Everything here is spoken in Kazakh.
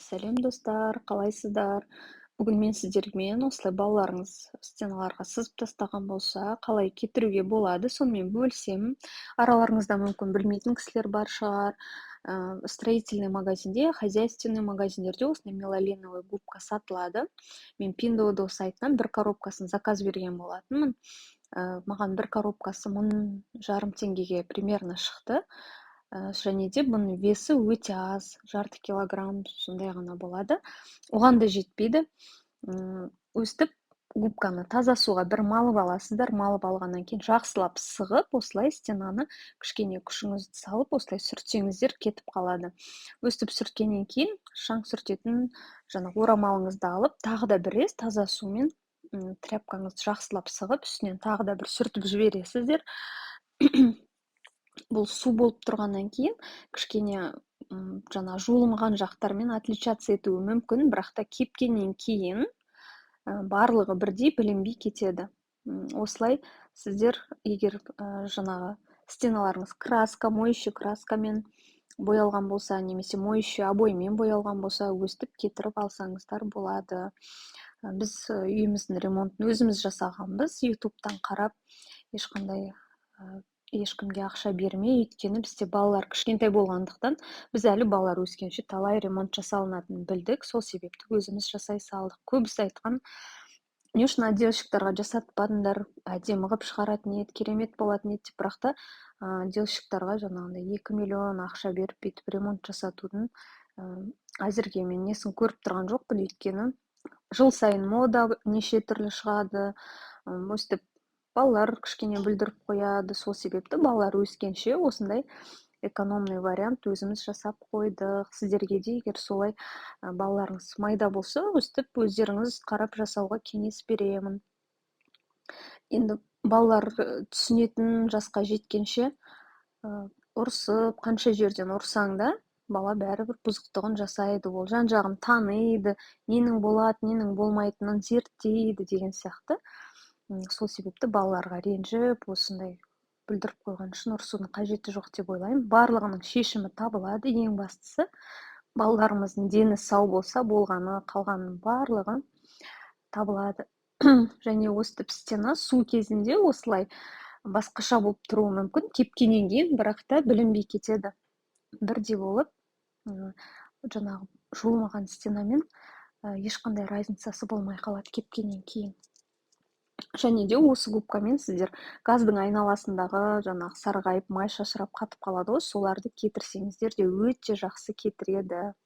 Сәлем достар, қалайсыздар? Бүгін мен сіздермен осылай балаларыңыз стеналарға сызып тастаған болса, қалай кетіруге болады, сонымен бөлісемін. Араларыңызда мүмкін білмейтін кісілер бар шығар. Строительный магазинде, хозяйственный магазиндерде осындай мелоленовый губка сатылады. Мен Pinduoduo сайтынан бір коробкасын заказ берген болатынмын. Маған бір коробкасы 1,5 теңгеге примерно шықты. Және де бұның весі өте аз, 0,5 килограмм сондай ғана болады. Оған да жетпейді. Өстіп губканы таза суға бір малып аласыздар. Малып алғаннан кейін жақсылап сығып, осылай стенаны кішкене күшіңізді салып, осылай сүртсеңіздер кетіп қалады. Өстіп сүрткеннен кейін шаң сүртетін орамалыңызды алып, тағы да бір рет таза сумен тряпкаңызды жақсылап сығып, үстінен тағы да бір сүртіп жібересіздер. Бұл су болып тұрғаннан кейін кішкене жуылмаған жақтармен отличаться етуі мүмкін, бірақ та кепкеннен кейін барлығы бірдей білінбей кетеді. Осылай сіздер егер стеналарыңыз моющий краскамен боялған болса, немесе моющий обоймен боялған болса, өстіп кетіріп алсаңыздар болады. Біз үйіміздің ремонтын өзіміз жасағанбыз, ютубтан қарап, ешкімге ақша бермей, өйткені бізде балалар кішкентай болғандықтан, біз әлі балалар өскенше талай ремонт жасалынатынын білдік, сол себепті өзіміз жасай салдық. Көбісі айтқан, не үшін отделщиктарға жасатпадыңдар, әдемі қылып шығаратын еді, керемет болатын еді деп, бірақ та отделщиктарға 2 миллион ақша беріп бүйтіп ремонт жасатудың әзірге мен несін көріп тұрған жоқпын, өйткені жыл сайын мода неше түрлі шығады, өстіп балалар кішкене бүлдіріп қояды, сол себепті балалар өскенше осындай экономный вариант өзіміз жасап қойдық. Сіздерге де егер солай балаларыңыз майда болса, өстіп өздеріңіз қарап жасауға кеңес беремін. Енді балалар түсінетін жасқа жеткенше ұрсып, қанша жерден ұрсаң да, бала бәрібір бұзықтығын жасайды, ол жан-жағын таниды, ненің болады, ненің болмайтынын зерттейді деген сияқты. Сол себепті балаларға ренжіп, осындай бүлдіріп қойған үшін ұрсудың қажеті жоқ деп ойлаймын. Барлығының шешімі табылады, ең бастысы. Балаларымыздың дені сау болса, болғаны, қалғанның барлығы табылады. Және өстіп стена су кезінде осылай басқаша болып тұруы мүмкін, кепкеннен кейін, бірақ та білінбей кетеді. Бірдей болып, жуылмаған стенамен ешқандай разницасы болмай қалады кепкеннен кейін. Және де осы губкамен сіздер газдың айналасындағы сарғайып, май шашырап қатып қалады ғой, соларды кетірсеңіздер де өте жақсы кетіреді.